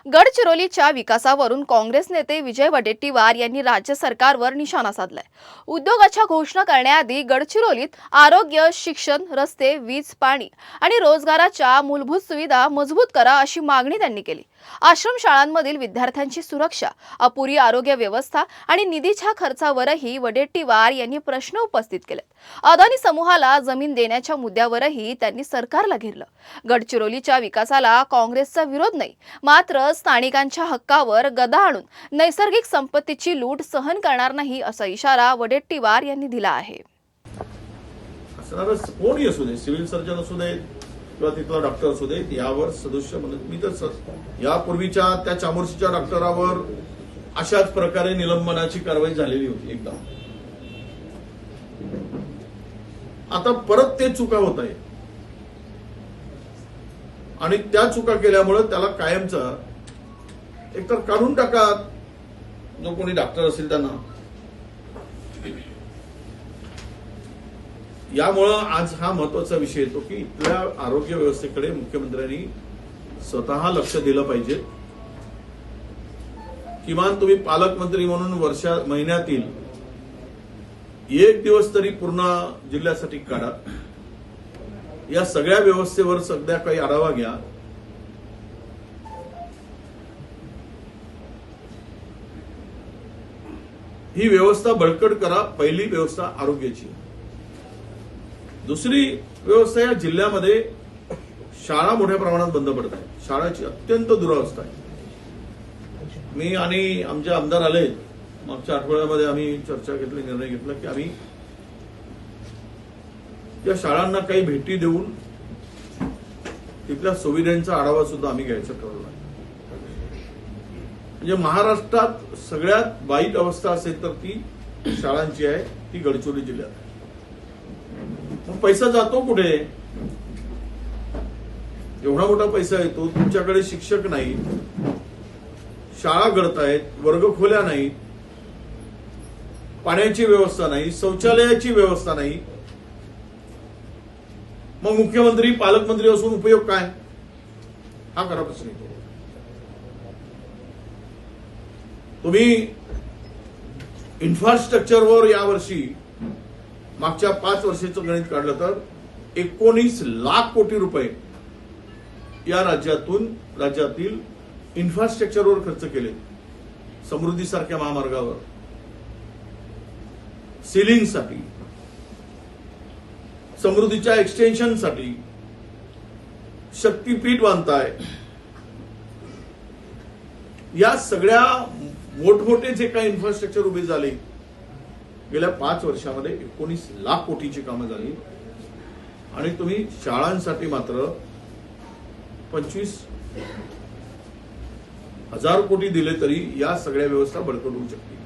गडचिरोलीच्या विकासावरून काँग्रेस नेते विजय वडेट्टीवार यांनी राज्य सरकारवर निशाणा साधलाय। उद्योगाच्या घोषणा करण्याआधी गडचिरोलीत आरोग्य, शिक्षण, रस्ते, वीज, पाणी आणि रोजगाराच्या मूलभूत सुविधा मजबूत करा अशी मागणी त्यांनी केली। आश्रमशाळांमधील विद्यार्थ्यांची सुरक्षा, अपुरी आरोग्य व्यवस्था आणि निधीच्या खर्चावरही वडेट्टीवार यांनी प्रश्न उपस्थित केले। अदानी समूहाला जमीन देण्याच्या मुद्द्यावरही त्यांनी सरकारला घेरलं। गडचिरोलीच्या विकासाला काँग्रेसचा विरोध नाही, मात्र स्थानिकांच्या हक्कावर गदा आणून नैसर्गिक संपत्तीची लूट सहन करणार नाही असा इशारा वडेट्टीवार यांनी दिला आहे। कोणी असू दे, सिव्हिल सर्जन असू दे किंवा तिथला डॉक्टर असू दे, यावर सदस्य म्हणून मी तर यापूर्वीच्या त्या चामोर्शीच्या डॉक्टरावर अशाच प्रकारे निलंबनाची कारवाई झालेली होती एकदा। आता परत ते चुका होत आहे आणि त्या चुका केल्यामुळे त्याला कायमचा एकतर काढून टाका जो कोणी डॉक्टर असेल त्यांना। यामुळे आज हा महत्वाचा विषय येतो की इथल्या आरोग्य व्यवस्थेकडे मुख्यमंत्र्यांनी स्वतः लक्ष दिलं पाहिजे। किमान तुम्ही पालकमंत्री म्हणून महिन्यातील एक दिवस तरी पूर्ण जिल्ह्यासाठी काढा। या सगळ्या व्यवस्थेवर सध्या काही आढावा घ्या। ही व्यवस्था बळकट करा। पहिली व्यवस्था आरोग्याची। दुसरी व्यवस्था, या जिल्ह्यामध्ये शाळा मोठ्या प्रमाणात बंद पडत आहेत। शाळाची अत्यंत दुरावस्था आहे। मी आणि आमचे आमदार आले मागच्या आठवड्यामध्ये, आम्ही चर्चा घेतली, निर्णय घेतला की आम्ही या शाळांना काही भेटी देऊन तिथल्या सुविधांचा आढावा सुद्धा आम्ही घ्यायचं ठरवलं आहे। म्हणजे महाराष्ट्रात सगळ्यात वाईट अवस्था असेल तर ती शाळांची आहे, ती गडचिरोली जिल्ह्यात आहे। मग पैसा जातो कुठे? एवढा मोठा पैसा येतो, तुमच्याकडे शिक्षक नाही, शाळा गळतायत, वर्गखोल्या नाहीत, पाण्याची व्यवस्था नाही, शौचालयाची व्यवस्था नाही। मग मुख्यमंत्री पालकमंत्री असून उपयोग काय? हा खरा प्रश्न येतो। तुम्ही इन्फ्रास्ट्रक्चरवर यावर्षी मागच्या 5 वर्षाचं गणित काढलं तर 19 लाख कोटी रुपये या राज्यातील इन्फ्रास्ट्रक्चरवर खर्च केले। समृद्धीसारख्या महामार्गावर, सिलिंगसाठी, समृद्धीच्या एक्सटेन्शनसाठी, शक्तीपीठ बांधताय। या सगळ्या मोठमोठे जे काही इन्फ्रास्ट्रक्चर उभे झाले गेल्या 5 वर्षामध्ये 19 लाख कोटीची कामं झाली। आणि तुम्ही शाळांसाठी मात्र 25,000 कोटी दिले तरी या सगळ्या व्यवस्था बळकट होऊ शकतील।